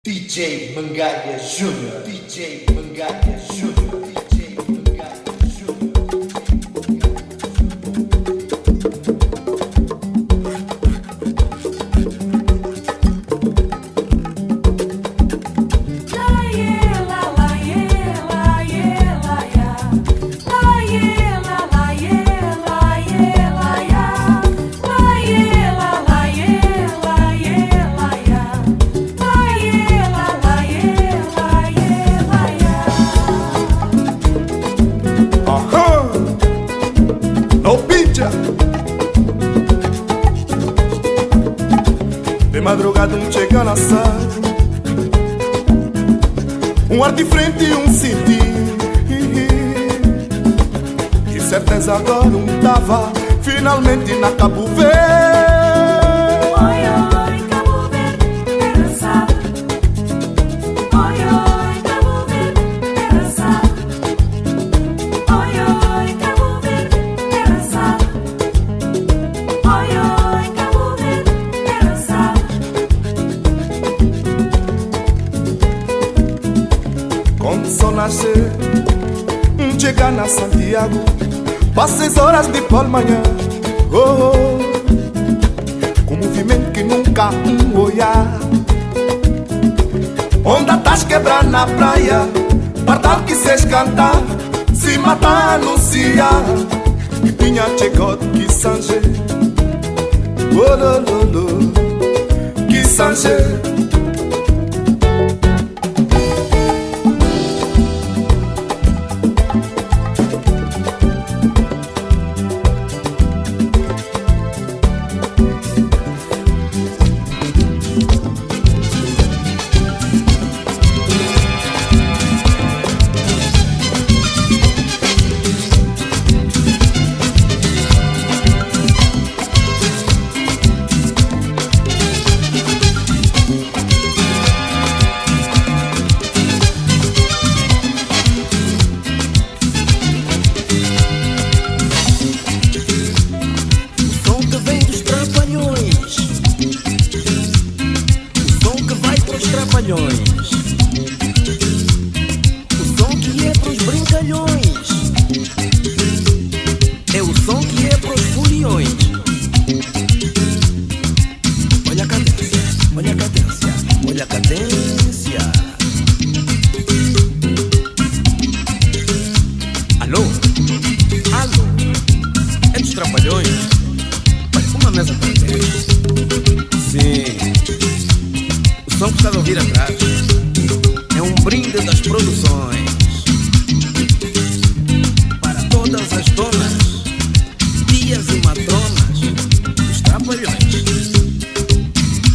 DJ Mangalha Júnior, DJ Mangalha Júnior, DJ Mangalha Júnior. De madrugada chega na sala, ar diferente e sentir. Que certeza agora tava finalmente na Cabo Verde. Oi, oi, Cabo Verde, terra sal. Oi, oi, Cabo Verde, terra sal. Oi, oi, Cabo Verde, terra sal. Oi, oi, Cabo Verde, terra sal. Quando o sol nascer, chega na Santiago, passa 6 horas de pela manhã. Oh, oh, com movimento que nunca olhar. Onda estás quebrar na praia, pardal que cês cantar, se matar anunciar. E pinha chegou que sangue, oh, lo, lo, lo, que sangue. O som que é pros brincalhões, é o som que é pros foliões. Olha a cadência, olha a cadência, olha a cadência. Alô? Alô? É dos trapalhões? Olha, uma mesa para 10. Sim. O som que está a ouvir atrás é um brinde das produções para todas as donas, tias e matronas dos trapalhões.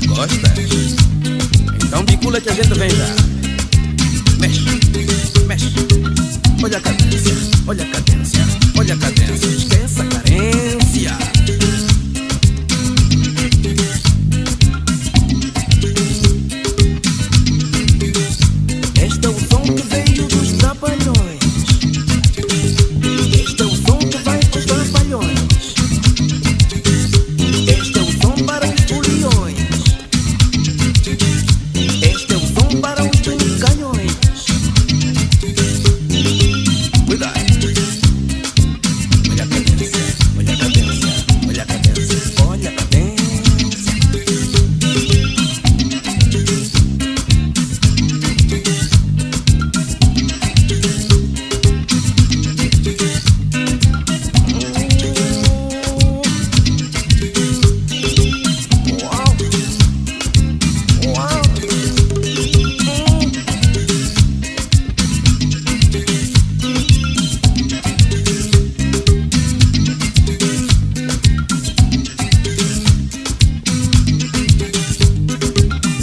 Gostas? Então bicula que a gente vem já. Mexe, mexe. Olha a cadência, olha a cadência, olha a cadência. Esquece a carência. Este é o som que veio dos trapalhões. Este é o som que vai pros trapalhões. Este é o som para os foliões. Este é o som para os brincalhões. Cuidado. Olha a cadência, olha a cadência, olha a cadência, olha a cadência.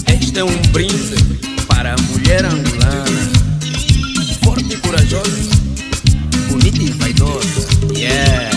Este é um brinde para a mulher angolana, forte e corajosa, bonita e vaidosa. Yeah!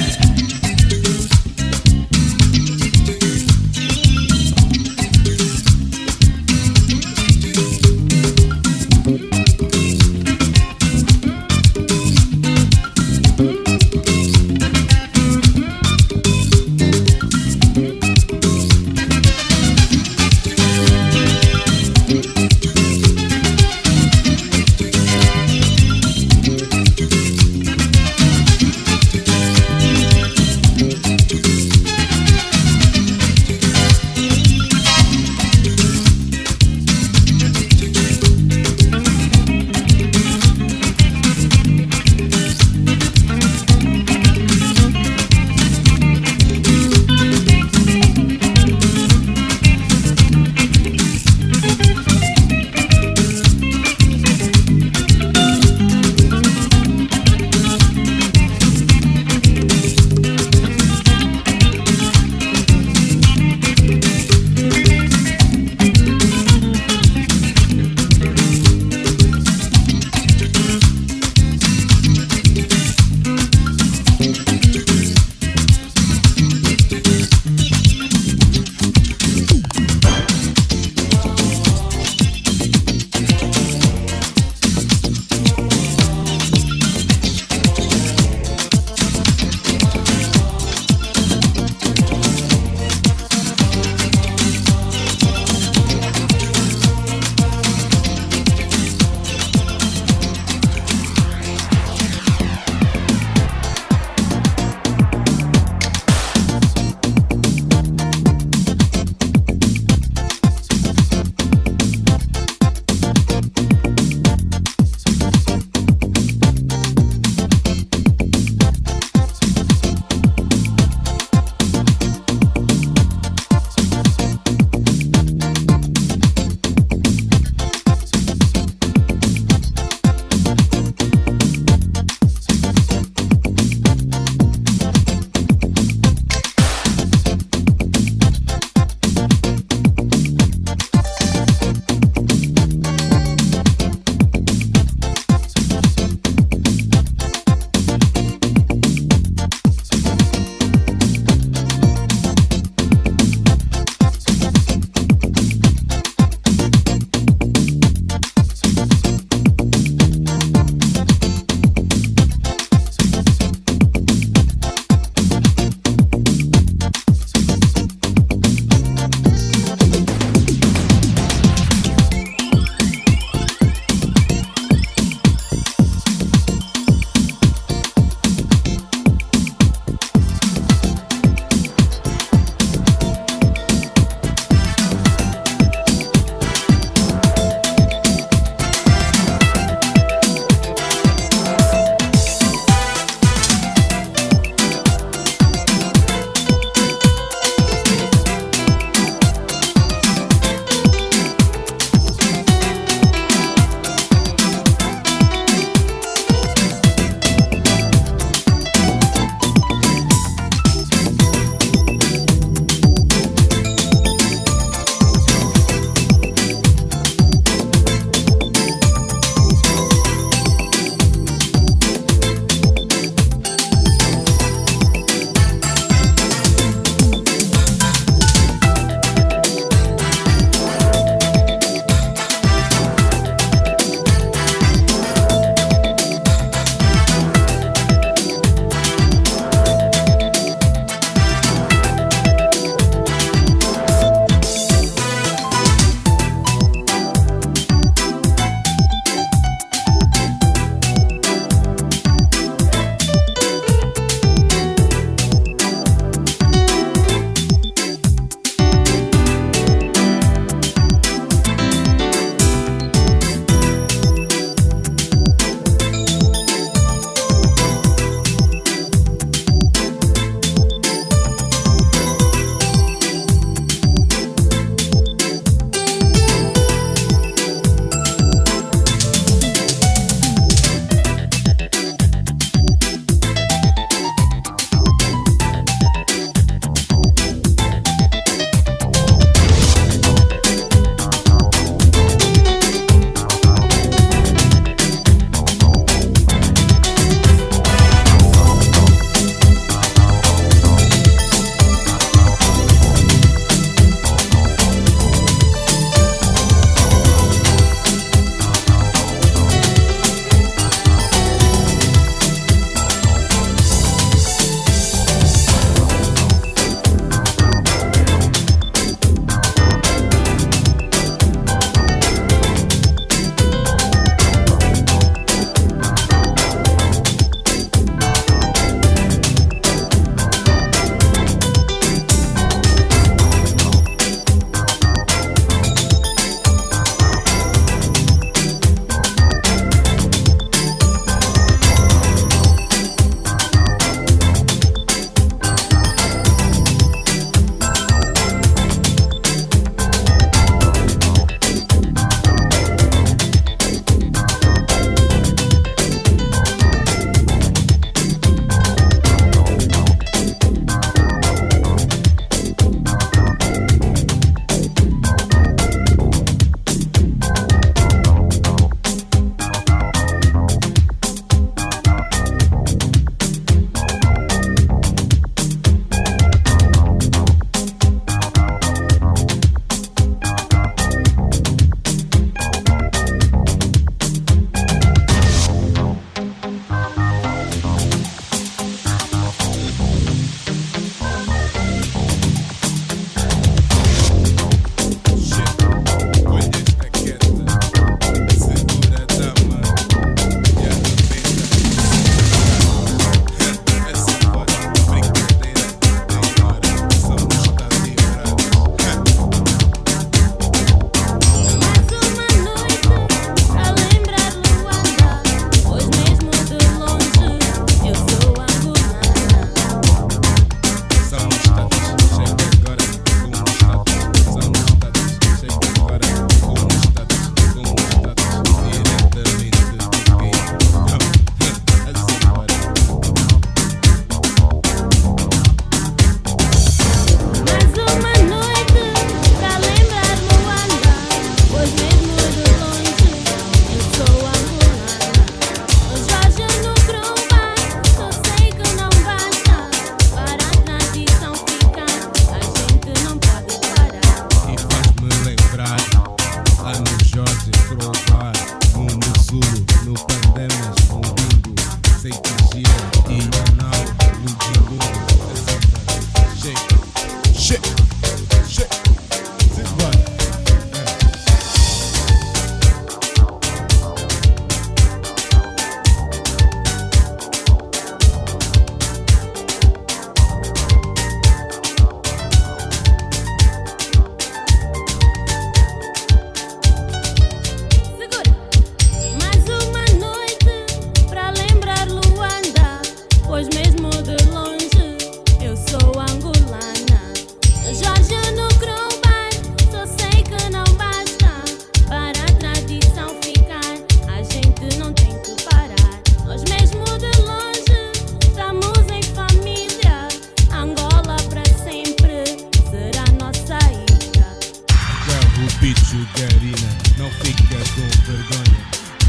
menina, não fica com vergonha.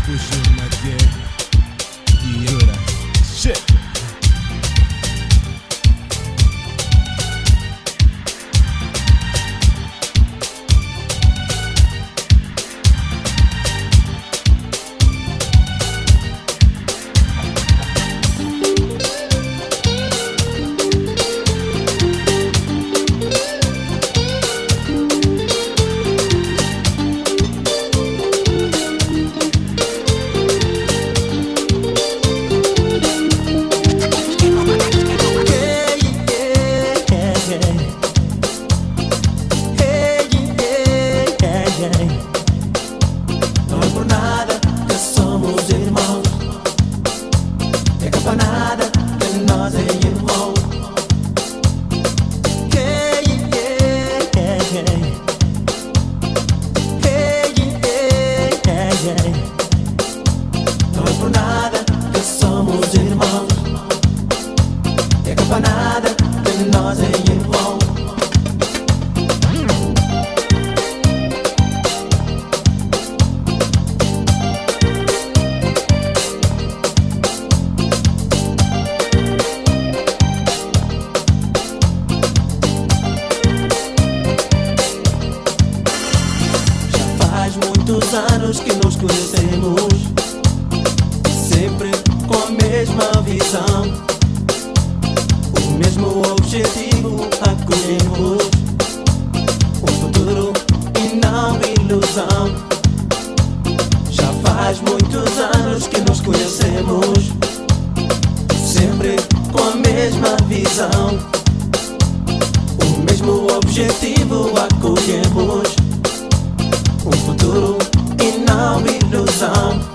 Puxa uma guerra e jura. Shit! Não é por nada que somos irmãos. É que para nada que nós é irmão. Não é por nada que somos irmãos. É que para nada que nós é irmão. Faz muitos anos que nos conhecemos, sempre com a mesma visão, o mesmo objetivo acolhemos, um futuro e não ilusão. Já faz muitos anos que nos conhecemos, sempre com a mesma visão, o mesmo objetivo acolhemos, um futuro e não ilusão.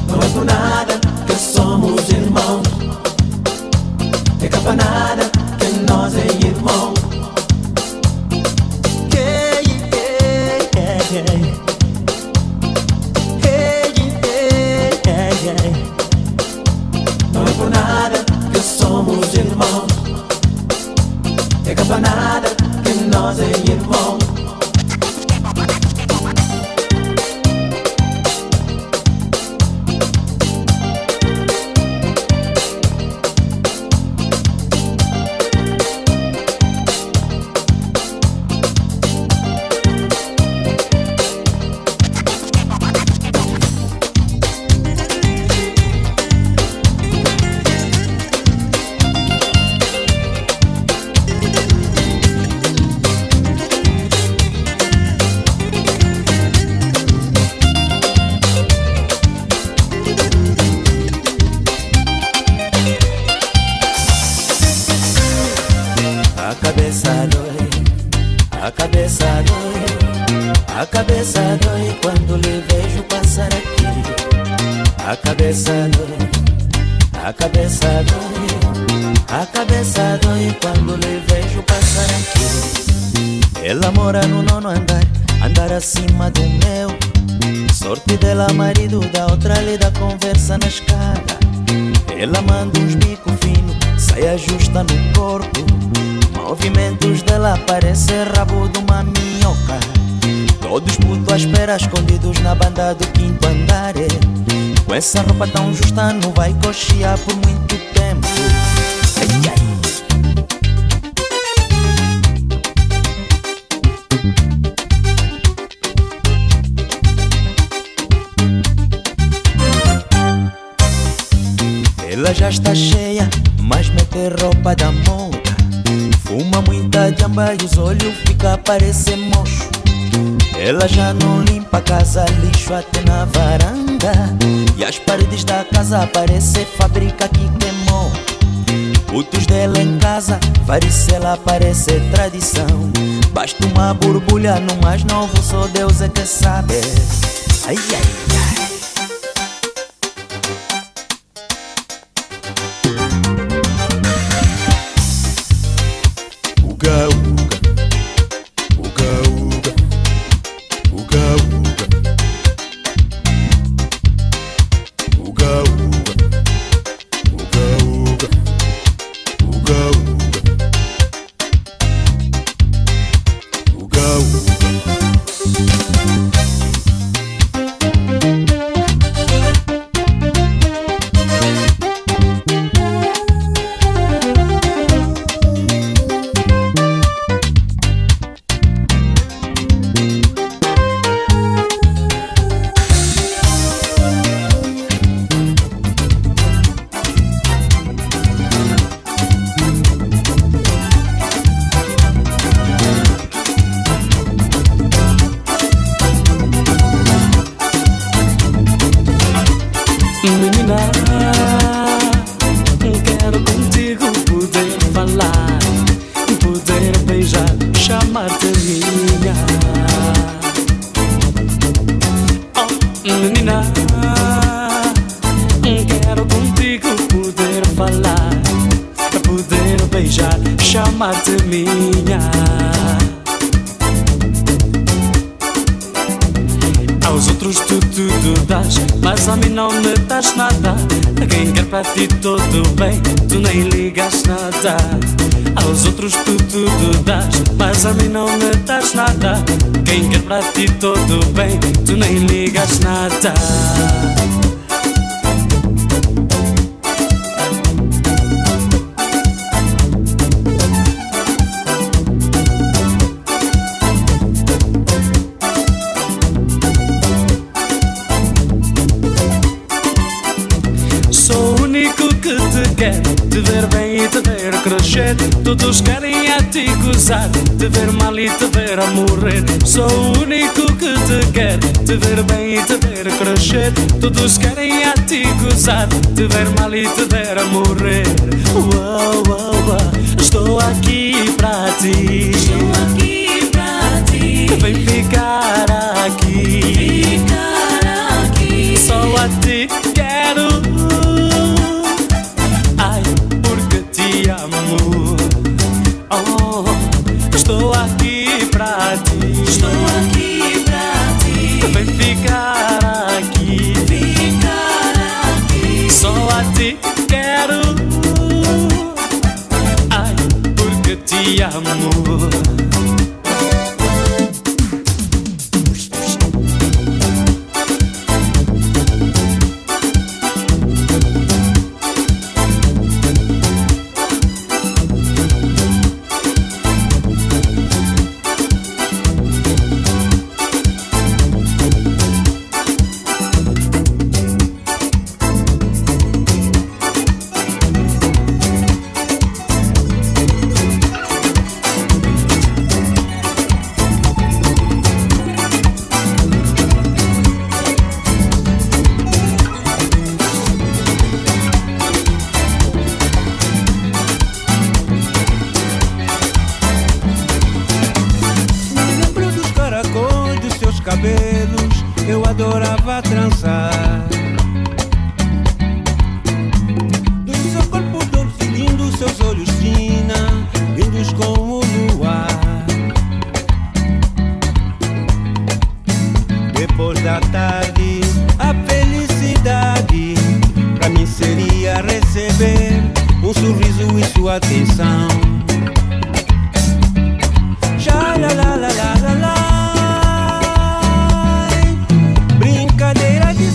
Não é por nada que somos irmãos. É que para nada que nós é irmão. Não é por nada que somos irmãos. É que para nada que nós é irmão. A cabeça dói, a cabeça dói, a cabeça dói quando lhe vejo passar aqui. A cabeça dói, a cabeça dói, a cabeça dói quando lhe vejo passar aqui. Ela mora no nono andar, andar acima do meu. Sorte dela, marido da outra lhe dá conversa na escada. Ela manda uns bico fino, saia justa no corpo. Movimentos dela parece rabo de uma minhoca. Todos putos à espera, escondidos na banda do quinto andar. Com essa roupa tão justa não vai coxear por muito tempo. Ai, ai. Ela já está cheia, mas mete roupa da moda. Fuma muita jamba e os olhos fica a parecer mocho. Ela já não limpa a casa, lixo até na varanda. E as paredes da casa parecem fábrica que queimou. Putos dela em casa, varicela parece tradição. Basta uma borbulha no mais novo, só Deus é que sabe. Ai, ai, ai. chamar-te minha. Aos outros tu tudo dás, mas a mim não me das nada. A quem quer para ti tudo bem, tu nem ligas nada. Aos outros tu tudo dás, mas a mim não me das nada. Quem quer para ti tudo bem, tu nem ligas nada. Te ver bem e te ver crescer. Todos querem a te gozar, te ver mal e te ver a morrer. Sou o único que te quer, te ver bem e te ver crescer. Todos querem a te gozar, te ver mal e te ver a morrer. Uau, uau, uau. Estou aqui pra ti, Estou aqui pra ti. vem ficar aqui, Ficar aqui. só a ti quero. Ai, porque te amo. Oh, estou aqui pra ti. Estou aqui pra ti. Vem ficar aqui. Ficar aqui. Só a ti quero. Ai, porque te amo. Cabelos, eu adorava trançar. Do seu corpo doce e lindo, seus olhos fina, lindos como o luar. Depois da tarde, a felicidade pra mim seria receber um sorriso e sua atenção. Já la la la la la la.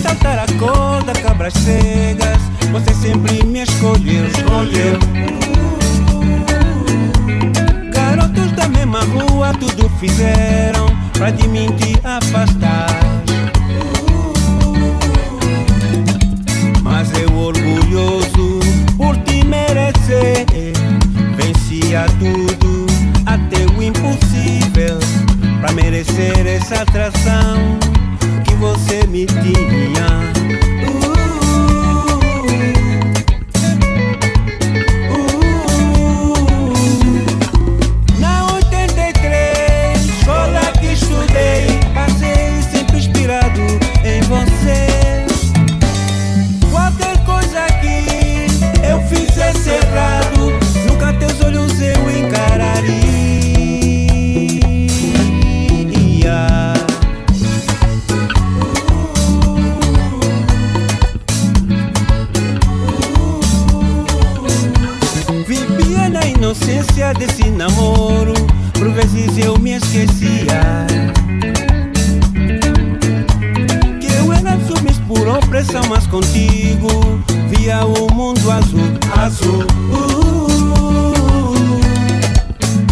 Saltar a corda, cabras cegas, você sempre me escolheu. Garotos da mesma rua tudo fizeram pra de mim te afastar. Mas eu orgulhoso por te merecer, vencia tudo até o impossível pra merecer essa atração que você me tinha. Na 83, escola que estudei, passei sempre inspirado em você. Qualquer coisa que eu fizesse errado, nunca teus olhos eu encararia. Inocência desse namoro, por vezes eu me esquecia que eu era submisso por opressão, mas contigo via o mundo azul, azul.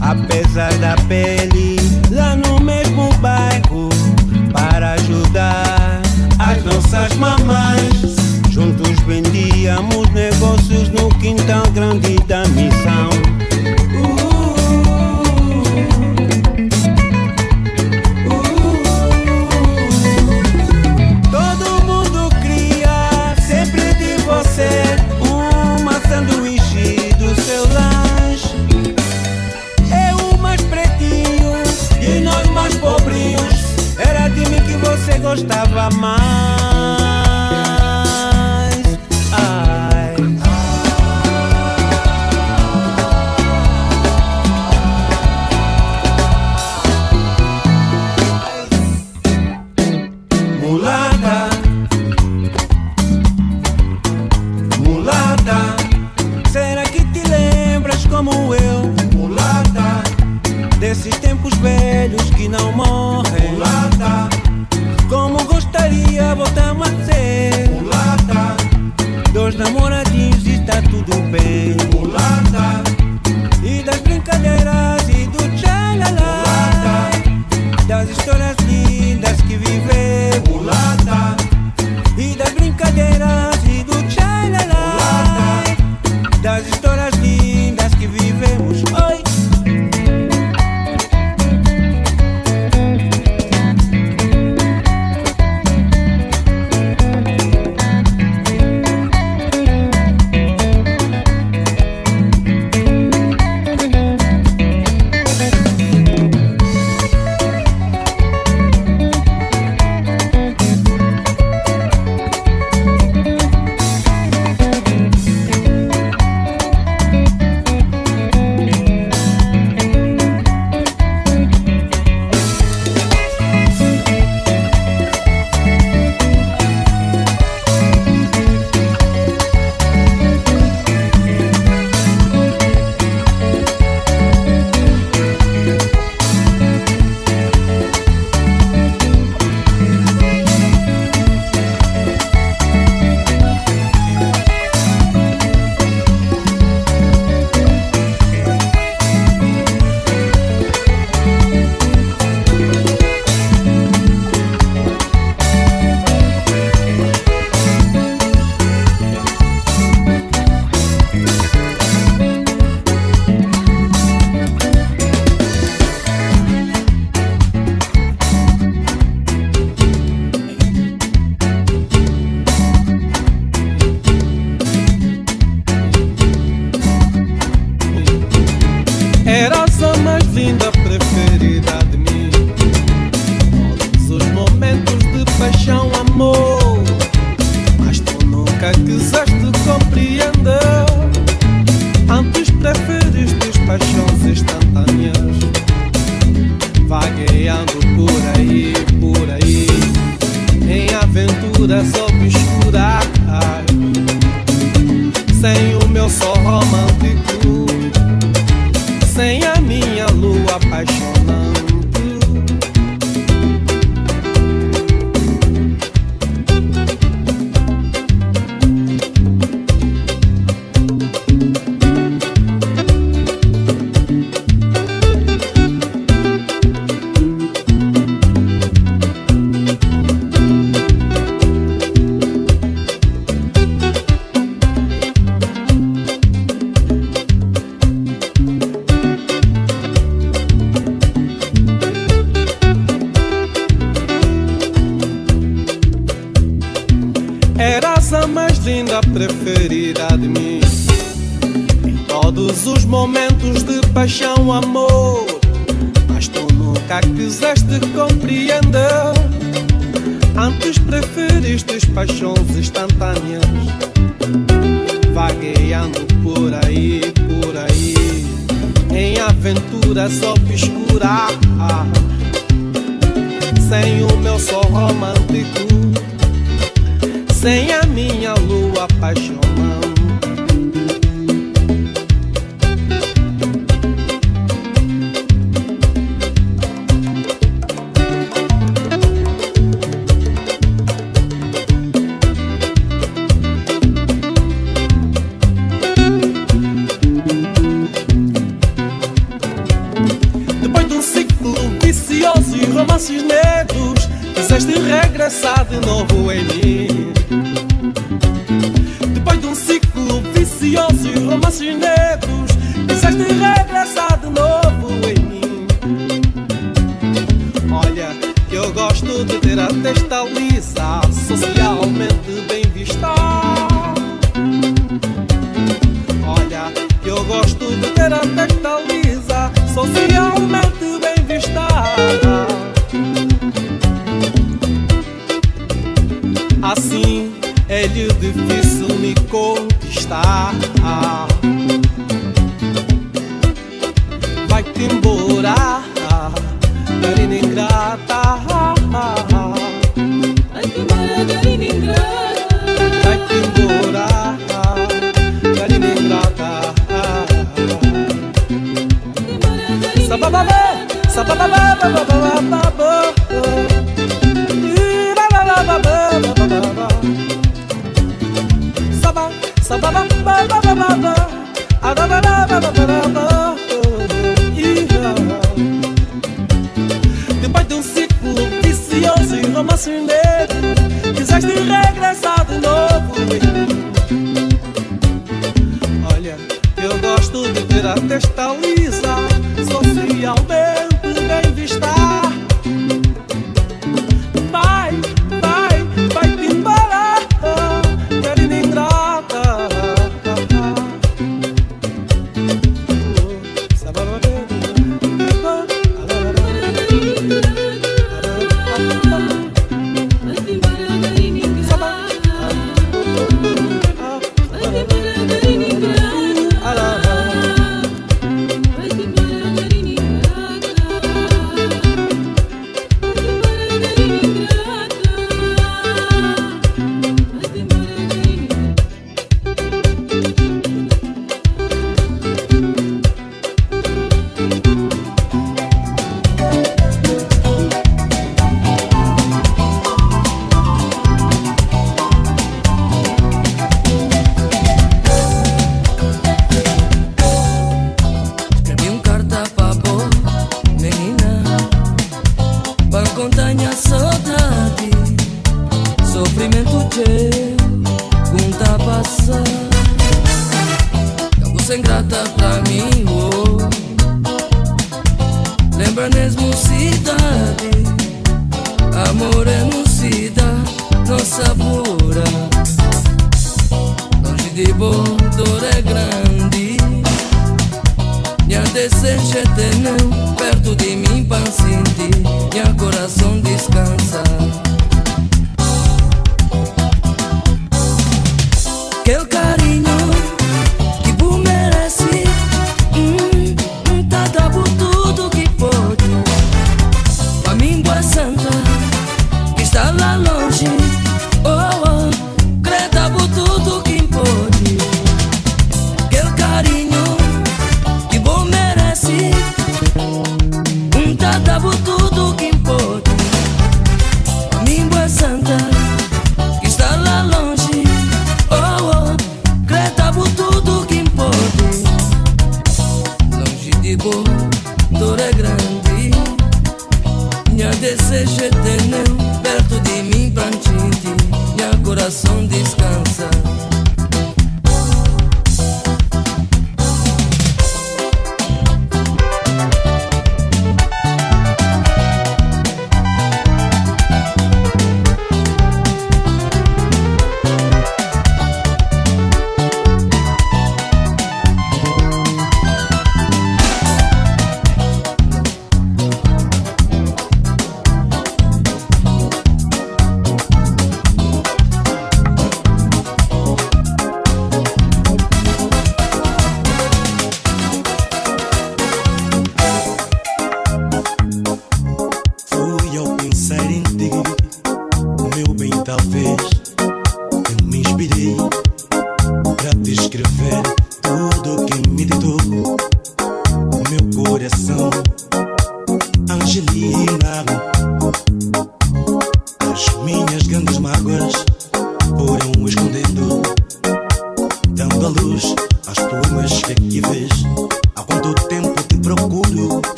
Apesar da pele, lá no mesmo bairro, para ajudar as nossas mamães, juntos vendíamos negócios no quintal grande da missão. Todo mundo cria sempre de você uma sanduíche do seu lanche. Eu mais pretinho e nós mais pobrinhos, era de mim que você gostava mais. não morre. mulata, Como gostaria voltamos a ser mulata, dois namoradinhos e está tudo bem. mulata, E das brincadeiras e do tchalalá, das histórias lindas que vivemos. mulata, E das brincadeiras e do tchalalá, das histórias lindas que vivemos. Oi. Eras a mais linda preferida de mim. Todos os momentos de paixão, amor, mas tu nunca quiseste compreender. Antes preferiste paixões instantâneas, vagueando por aí, em aventuras obscuras, sem o meu sol romântico, sem a minha lua apaixonante. Eras a mais linda preferida de mim. Em todos os momentos de paixão, amor, mas tu nunca quiseste compreender. Antes preferiste paixões instantâneas, vagueando por aí, em aventuras obscuras, sem o meu sol romântico, sem a minha lua apaixonante. Depois de um ciclo vicioso e romances negros, quiseste regressar de novo em mim. Depois de um ciclo vicioso e romances negros, quiseste regressar de novo em mim. Olha, que eu gosto de ter a testa lisa, socialmente bem vista. Olha, que eu gosto de ter a testa lisa, socialmente bem vista. Assim é-lhe difícil me conquistar. Vai-te embora, carina ingrata. Vai-te embora, carina ingrata. Vai-te embora, carina ingrata. Sabababé, Depois de um ciclo vicioso e romance negro, quiseste regressar de novo. Olha, eu gosto de ver a testa lisa, socialmente bem vista. Vai-te embora, querida ingrata.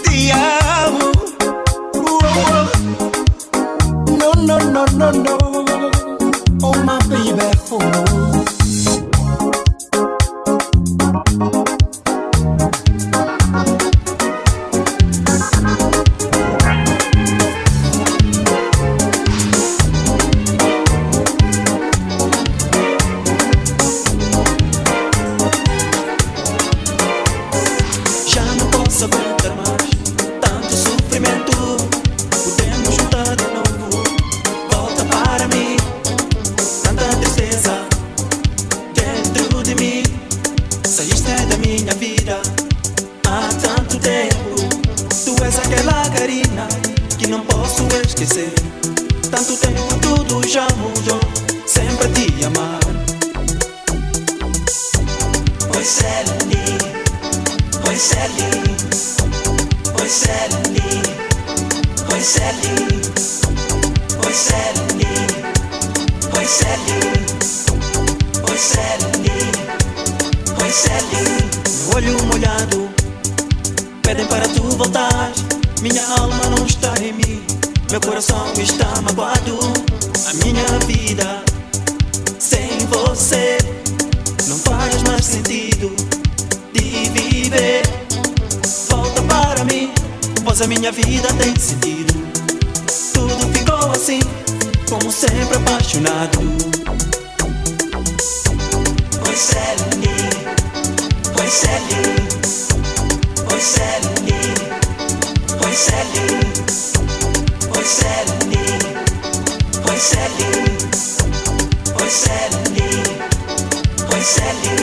te amo. No, no, no, no, no. Oh my baby, oh. Tanto tempo tudo já mudou, sempre te amar. Oi Sally, oi Sally, oi Sally, oi Sally, oi Sally, oi Sally, oi Sally, oi Sally. Olho molhado, pedem para tu voltar. Minha alma não está em mim, meu coração está magoado. A minha vida sem você não faz mais sentido de viver. Volta para mim, pois a minha vida tem sentido. Tudo ficou assim, como sempre apaixonado. Oi Sally, oi Sally, oi Sally, oi Sally, oi Sally, oi Sally, oi Sally, oi Sally.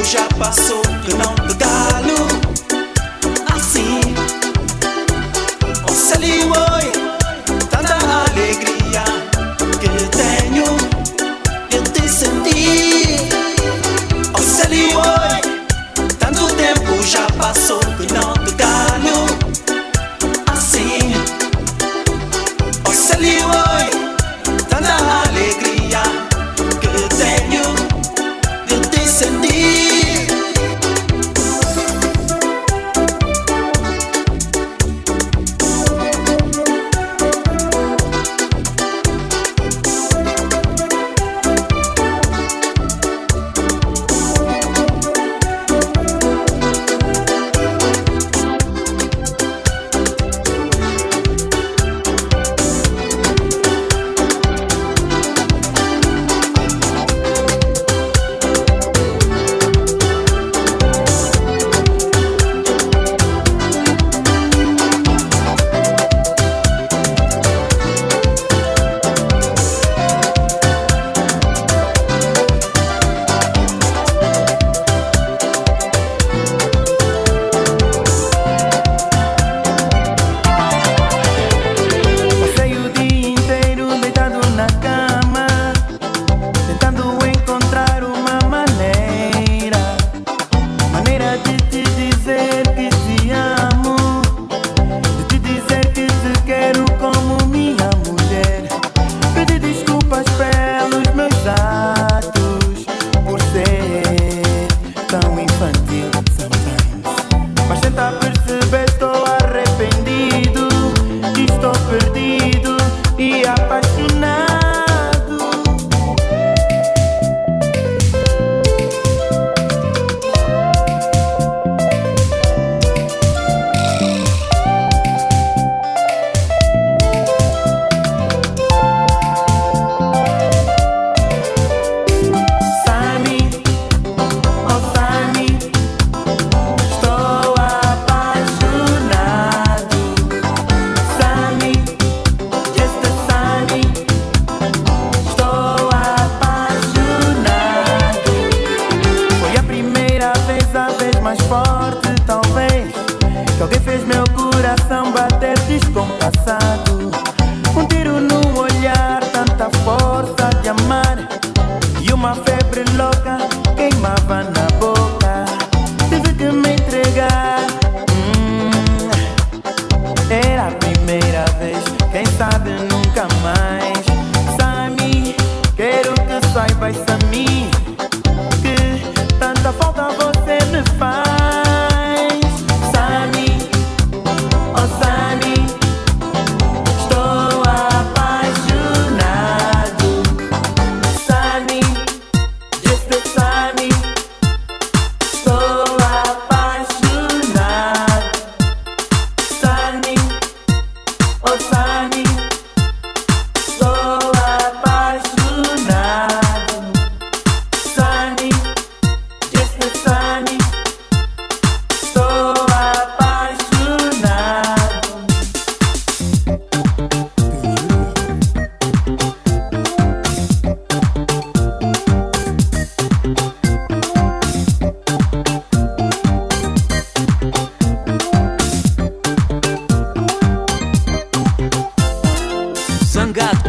Já passou que não te calo assim. Oh Sally, oi, tanta alegria que tenho de te sentir. Oh Sally, oi, tanto tempo já passou que não te calo assim. Oh Sally, oi, tanta alegria que tenho de te sentir.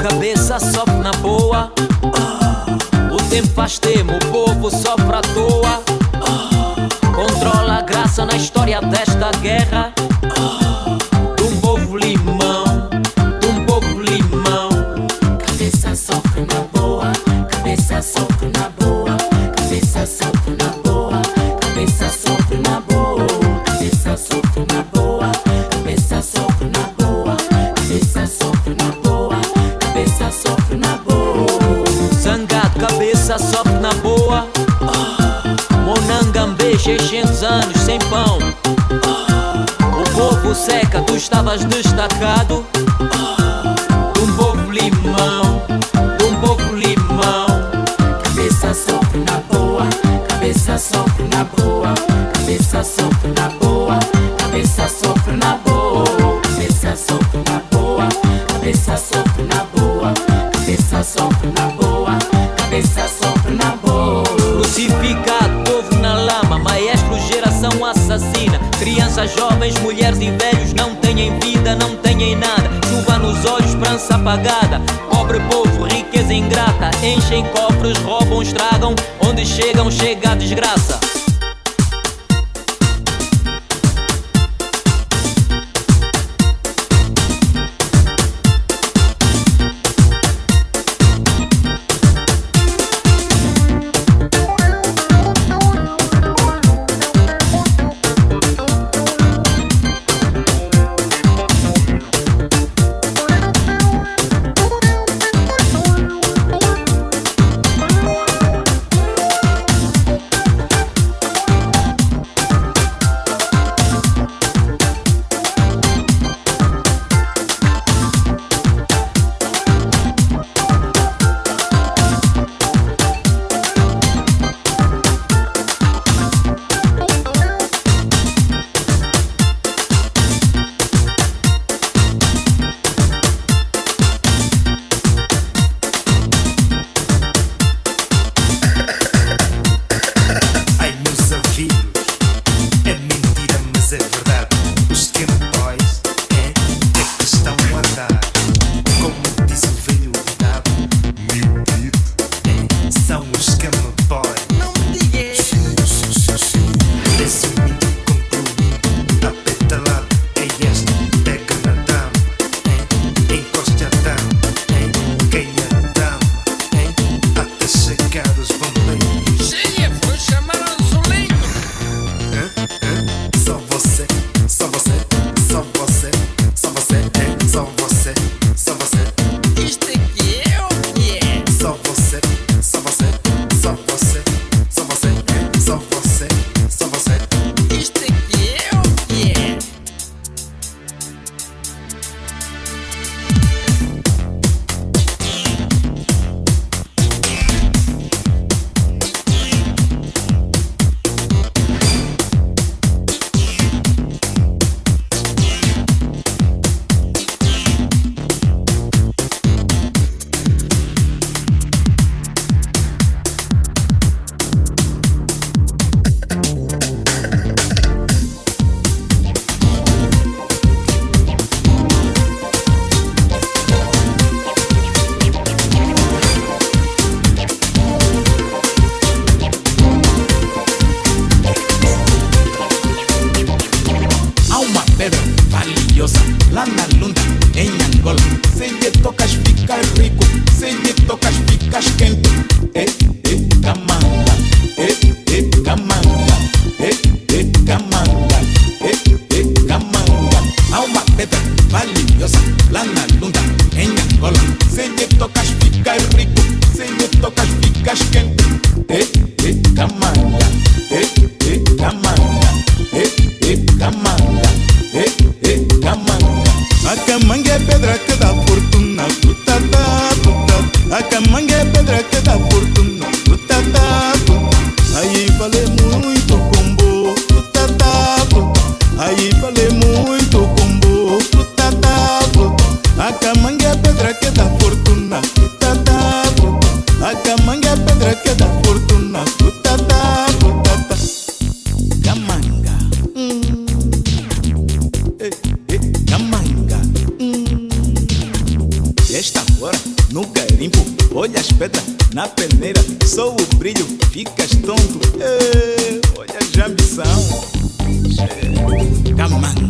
cabeça sofre na boa. O tempo faz tempo, o povo sofre à toa. Controla a graça na história desta guerra. De um povo limão, de um povo limão. Cabeça sofre na boa, cabeça sofre na boa, cabeça sofre na boa, cabeça sofre na boa, cabeça sofre na boa, cabeça sofre na boa, cabeça sofre na boa, cabeça sofre na boa. Zangado, cabeça sofre na boa. Monangambe, 600 anos sem pão. O povo seca, tu estavas destacado. De um povo limão, de um povo limão. Cabeça sofre na boa, cabeça sofre na boa, cabeça sofre na boa, cabeça sofre na boa, cabeça sofre na boa, cabeça sofre na boa, cabeça sofre na boa, cabeça sofre na boa. Crucificado, povo na lama, maestro, geração assassina. Crianças, jovens, mulheres e velhos não têm vida, não têm nada. Chuva nos olhos, esperança apagada. Pobre povo, riqueza ingrata. Enchem cofres, roubam, estragam. Onde chegam, chega a desgraça. Lá na Lunda, em Angola, se lhe tocas ficas rico, se lhe tocas ficas quente. Camanga, camanga, camanga, camanga. Há uma pedra valiosa lá na Lunda, em Angola, se lhe tocas ficas rico, se lhe tocas ficas quente. Camanga, camanga, camanga, camanga. A camanga é pedra que dá fortuna, a camanga é pedra que dá fortuna, aí vale muito combo, aí vale muito combo, a camanga é pedra que dá fortuna, a camanga é pedra que dá fortuna, camanga, camanga. Esta hora no garimpo. Olha as pedras na peneira, só o brilho, ficas tonto. Olha a ambição. Camanga.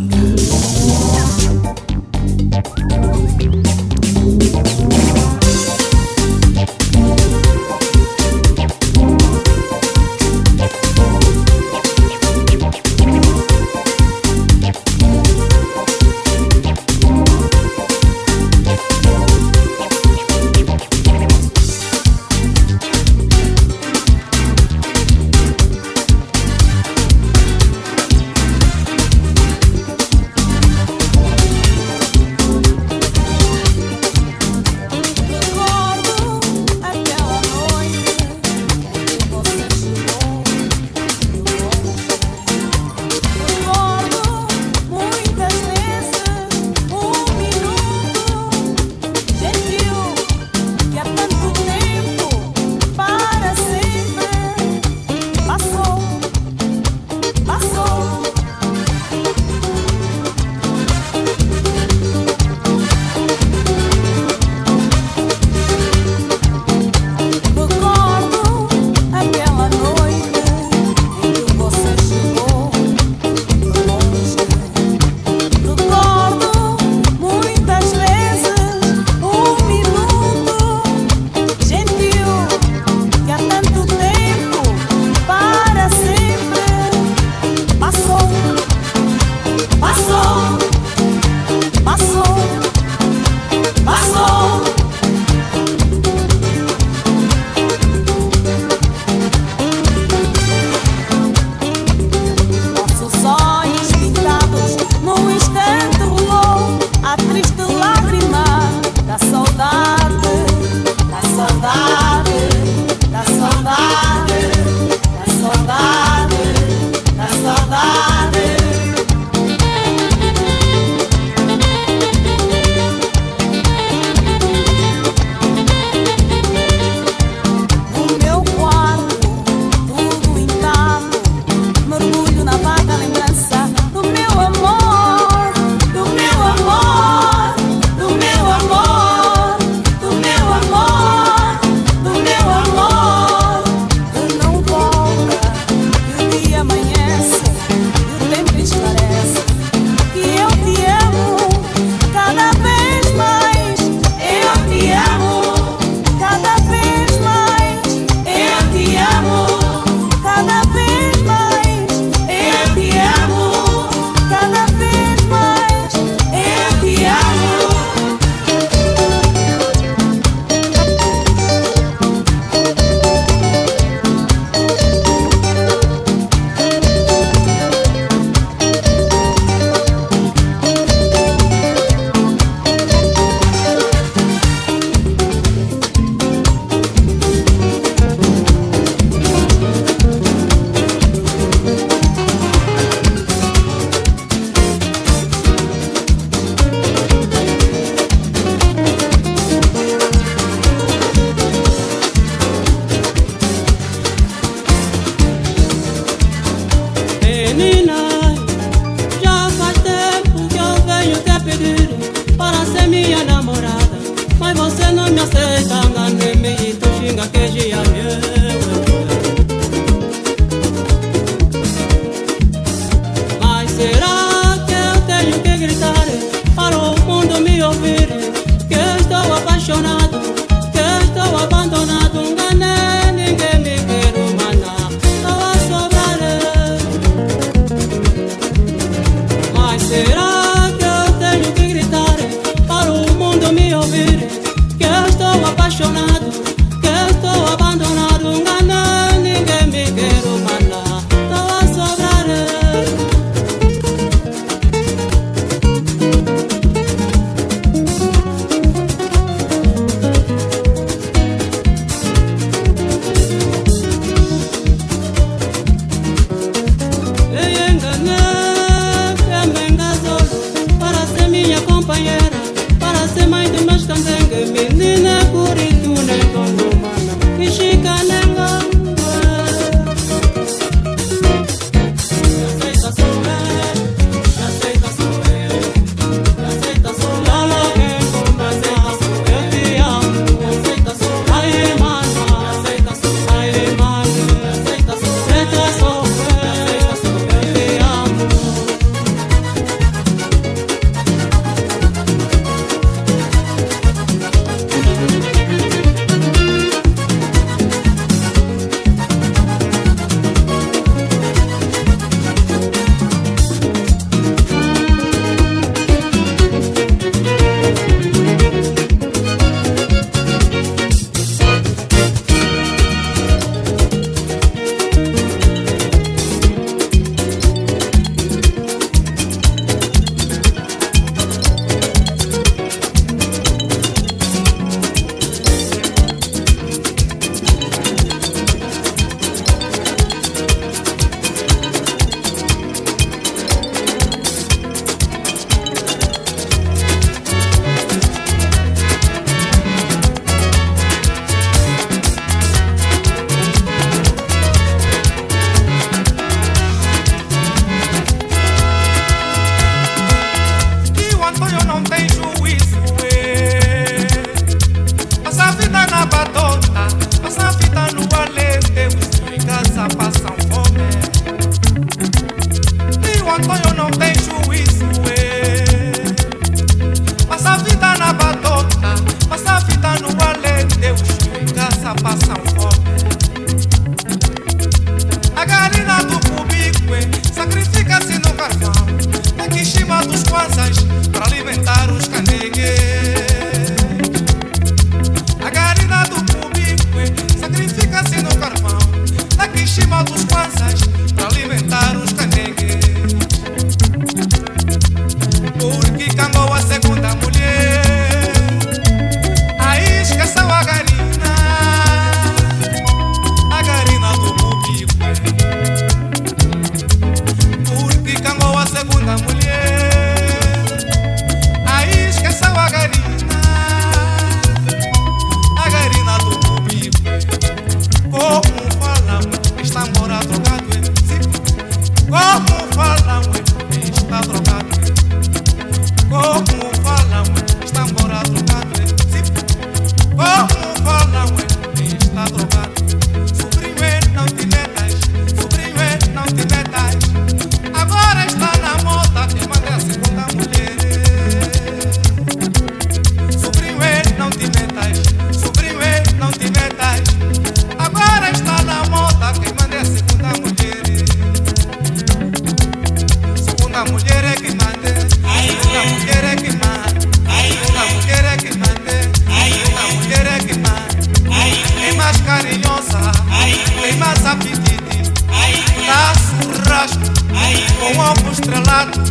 estrelados,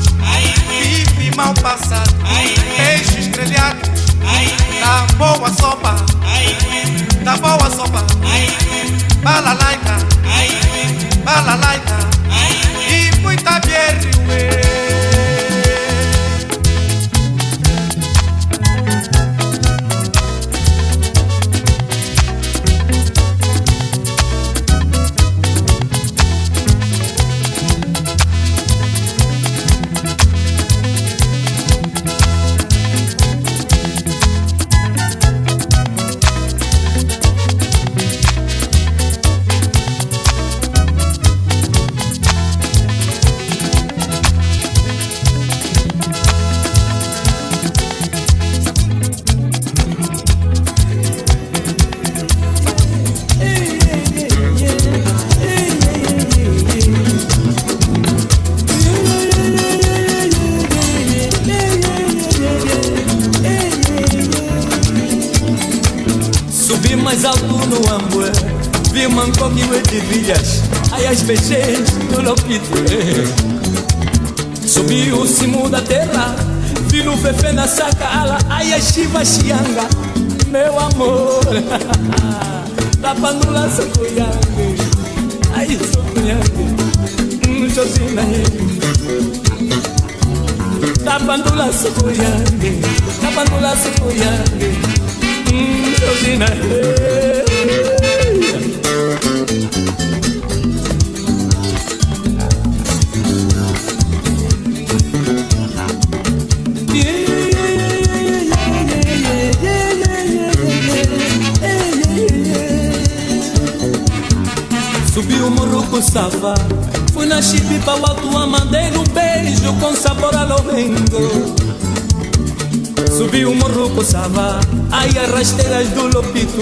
bife mal passado, peixes grelhados, da boa sopa, da boa sopa, balalaika, balalaika, e muita berry. Subi mais alto no Ambué, vi Mancoque e de Vilhas, aí as peixes do Lopito. Subi o cimo da terra, vi no Fefe na Sacaala, aí as Chivas Chianga, meu amor. Tapandula Socoyangue, aí Socoyangue, Josina. Tapandula Socoyangue, Tapandula Socoyangue. Josina, subi o morro com Sava, fui na Chipe para o Alto, mandei um beijo com sabor a lorengo. Subi o morro com Sava, ai as rasteiras do Lopito,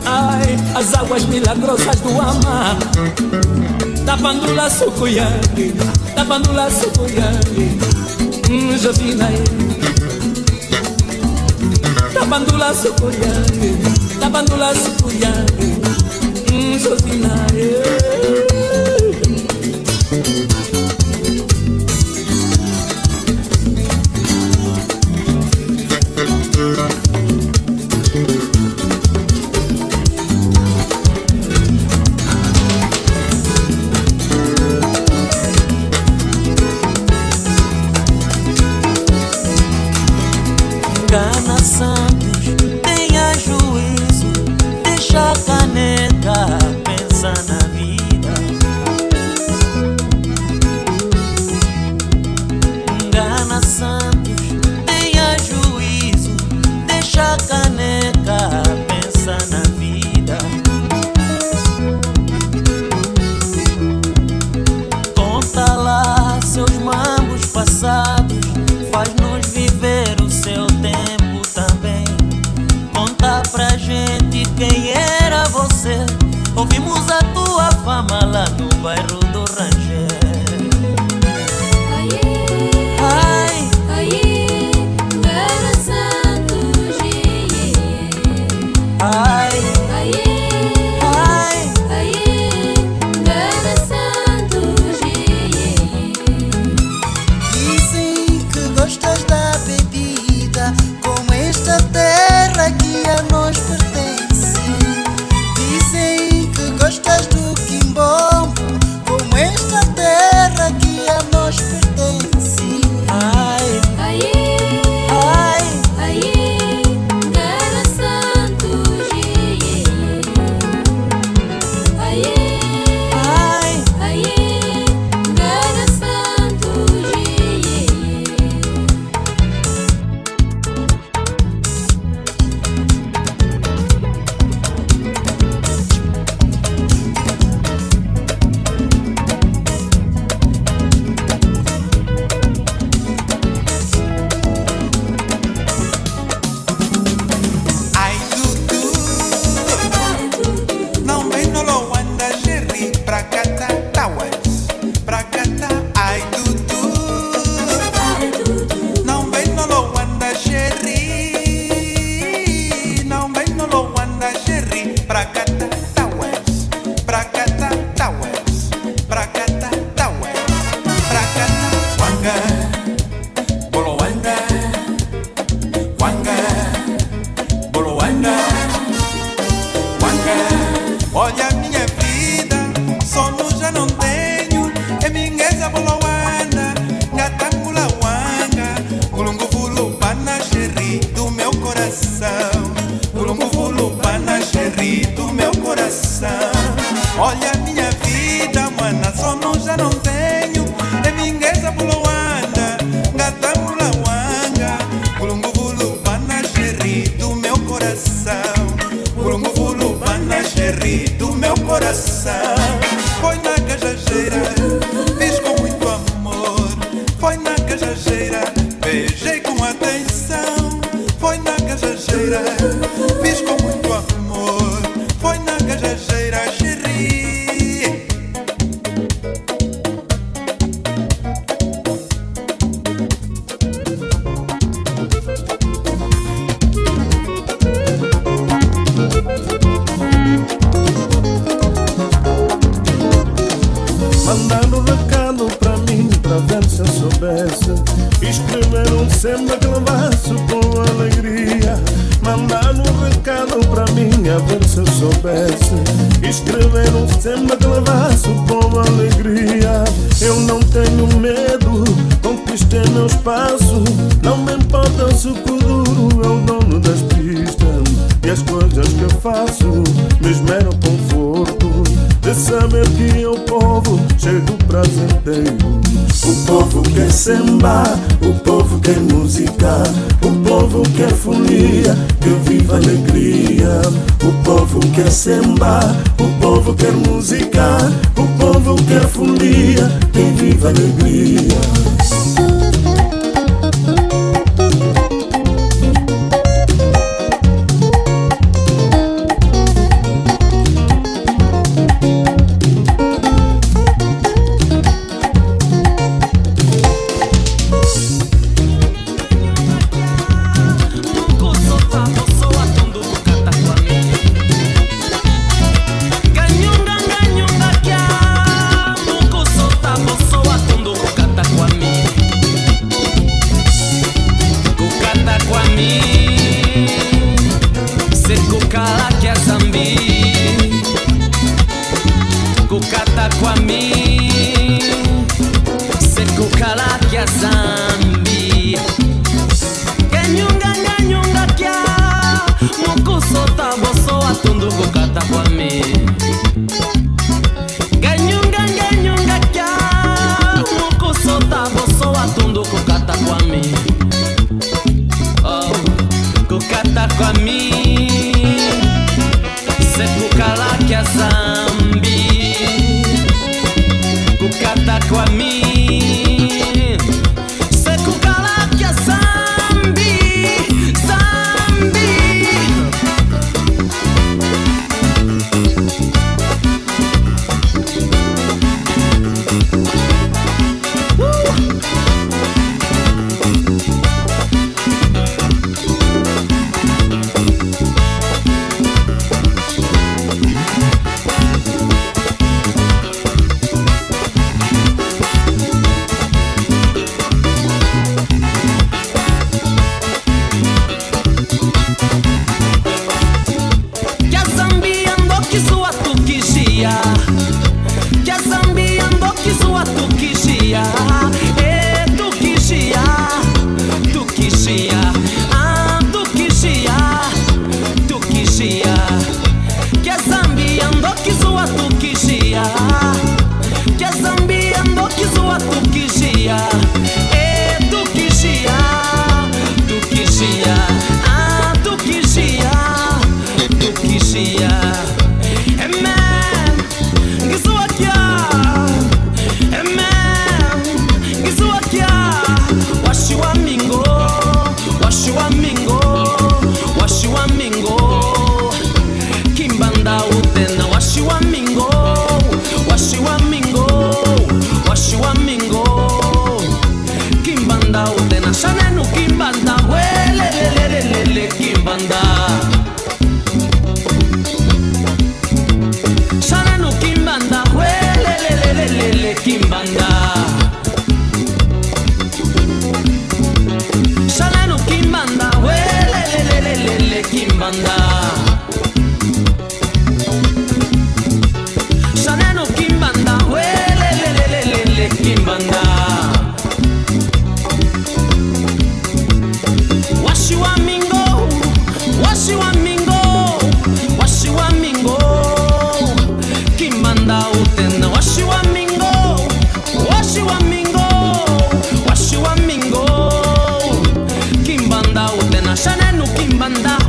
ai as águas milagrosas do Ama. Tapandula Socoyangue, Tapandula Socoyangue, Josina. Tapandula Socoyangue, Tapandula Socoyangue, Josina. Gana Santos, tenha juízo, deixa a caneta, pensa na vida. Gana Santos, tenha juízo, deixa a caneta, pensa na vida. Conta lá seus mambos passados, faz-nos viver o seu tempo também. Conta pra gente quem era você, ouvimos a tua fama lá no bairro do Rangel. Ai, ai, Gana Santos, Ai, ai, ai, ai, Gana Santos, dizem que gostas da bebida, como esta terra que a nós pertence. Dizem que gostas do quimbombo, como esta terra que a nós pertence. ai, ai, ai, ai, Gana Santos, Olha a minha vida, sono já não tenho. É mingueza bolowana, ngatangula wanga. Kulungu fulu pana xerri do meu coração. Kulungu fulu pana xerri do meu coração. Olha a minha vida, mana, sono já não tenho. É mingueza bolowana, ngatangula wanga. Kulungu fulu pana xerri do meu coração. Kulungu fulu pana xerri do meu coração. Foi na cajajeira, fiz com muito amor. Foi na cajajeira, beijei com atenção. Foi na cajajeira, fiz com muito amor. Foi na cajajeira, xerri. Mandando recado pra mim, pra ver se eu soubesse escrever um samba que levasse com alegria. Mandando recado pra mim, a ver se eu soubesse escrever um samba que levasse com alegria. Eu não tenho medo, conquistei meu espaço. Não me importa se o duro é o dono das pistas. E as coisas que eu faço me esmero o conforto de saber que é o povo cheio do prazer inteiro. O povo quer samba, o povo quer música, o povo quer folia, que viva alegria. O povo quer samba, o povo quer música, o povo quer folia, que viva alegria.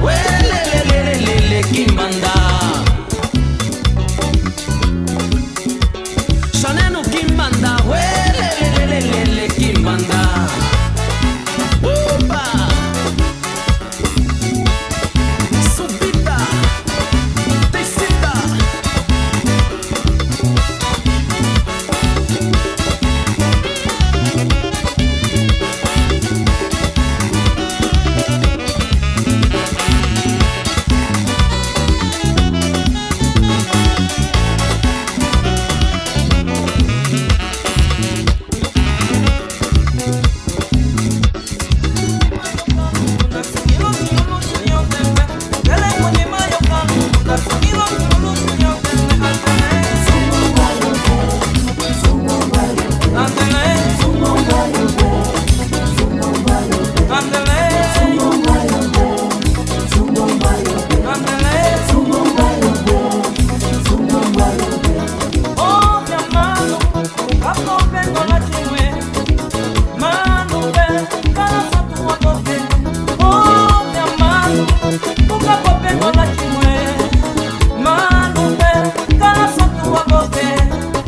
uelelelelele Kimbanda. Chaneno Kimbanda, uelelelelele Kimbanda. Upa! Subida, descida.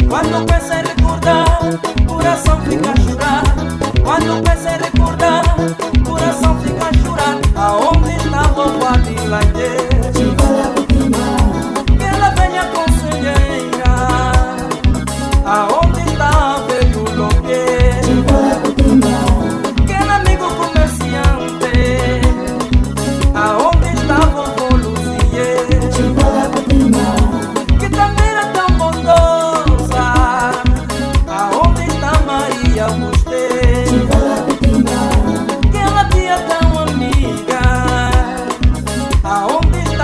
Quando pensa em recordar, o coração fica a chorar. Quando pensa em recordar, o coração fica a chorar. Aonde estava o Guadilaide? Que ela venha conselheira. Aonde está o velho bloqueio? Que ela amigo comerciante. Aonde estava o Voluzier? Que também era tão bondosa. Aonde está Maria Auguste? Que ela tia tão amiga. Aonde está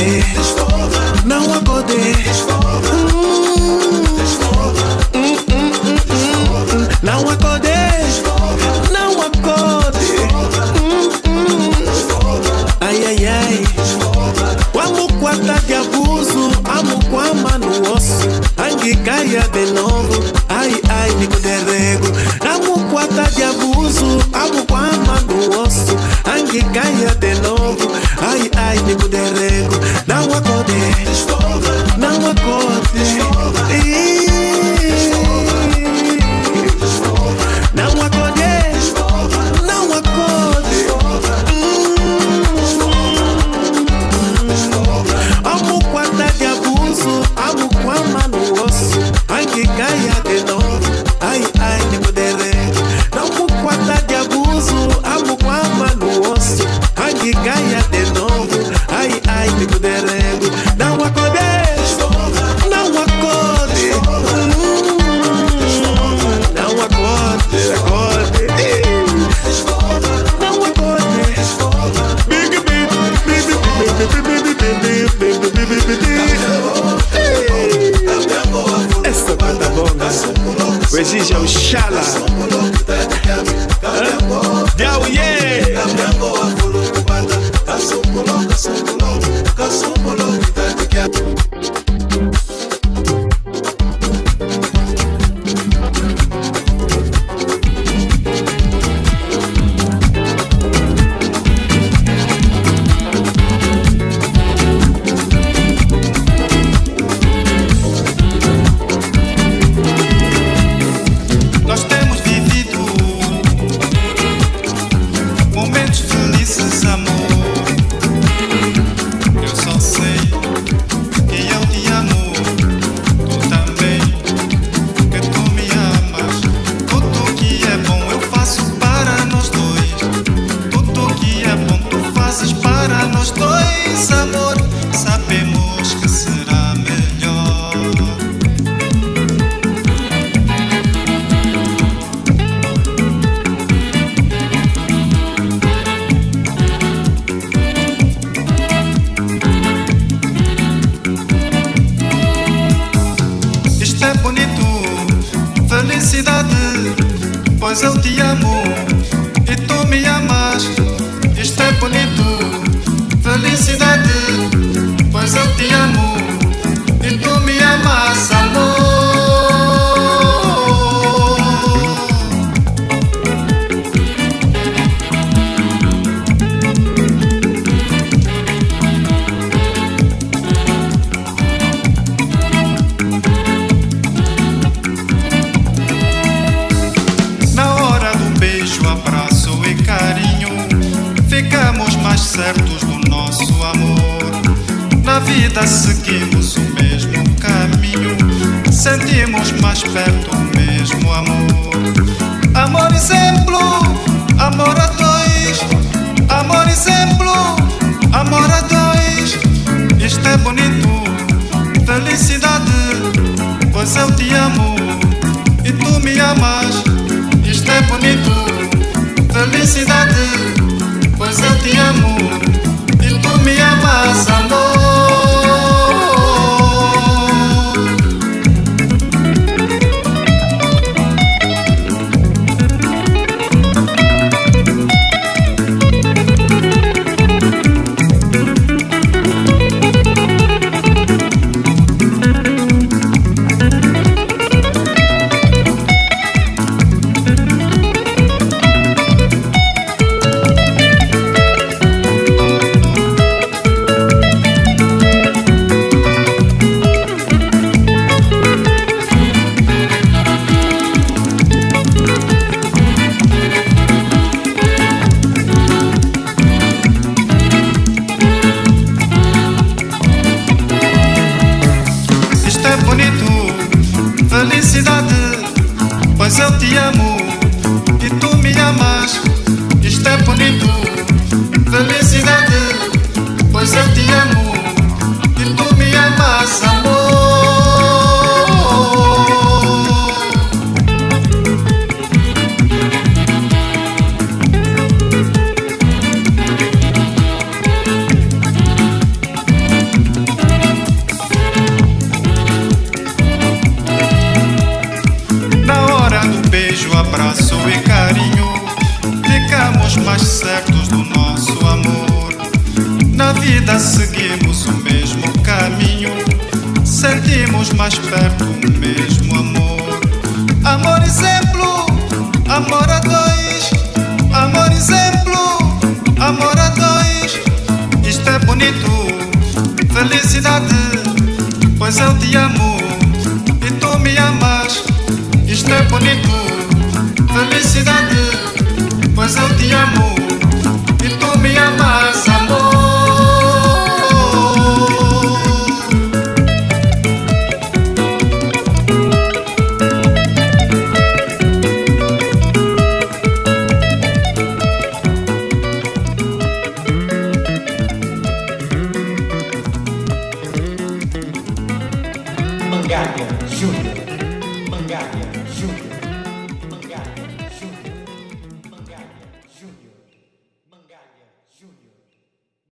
acordei, não acordei. Não acordei, não acordei. Ai, ai, ai. Amo quarta de abuso, amo quama no osso. Angue caia de novo, ai, ai, nico de rego. Amo quarta de abuso, amo quama no osso. Angue caia de novo, ai, ai, nico de rego. Não acordei, não acordei. Não acordei, não acordei. Amo quarta de abuso, amo quama no osso. Ai que caia de novo, ai, ai, nem poderei. Amo quarta de abuso, amo quama no osso. Ai que caia de novo, ai, ai, nem poderei. Não acordei, não acordei. Não acorde, acorde. Não acorde. Essa banda bonga. O exige é o Xala. Deu, yeah. Nós temos vivido momentos felizes, amor. Eu só sei que eu te amo, tu também, que tu me amas. Tudo que é bom eu faço para nós dois. Tudo que é bom tu fazes para nós dois, amor. Sabemos que será melhor. Isto é bonito, felicidade, pois eu te amo e tu me amas. Isto é bonito, felicidade, pois eu te amo e tu me amas, amor. Na hora do beijo, abraço e carinho, ficamos mais certos do nosso amor. Na vida seguimos o mesmo caminho, sentimos mais perto o mesmo amor. Amor exemplo, amor a dois. Amor exemplo, amor a dois. Isto é bonito, felicidade, pois eu te amo e tu me amas. Isto é bonito, felicidade, pois eu te amo e tu me amas, amor. Felicidade, pois eu te amo e tu me amas. Isto é bonito, felicidade, pois eu te amo e tu me amas, amor. vida seguimos o mesmo caminho, sentimos mais perto o mesmo amor. Amor exemplo, amor a dois. Amor exemplo, amor a dois. Isto é bonito, felicidade, pois eu te amo e tu me amas. Isto é bonito, felicidade, pois eu te amo e tu me amas, amor. Mangaia Júnior. Mangaia Júnior.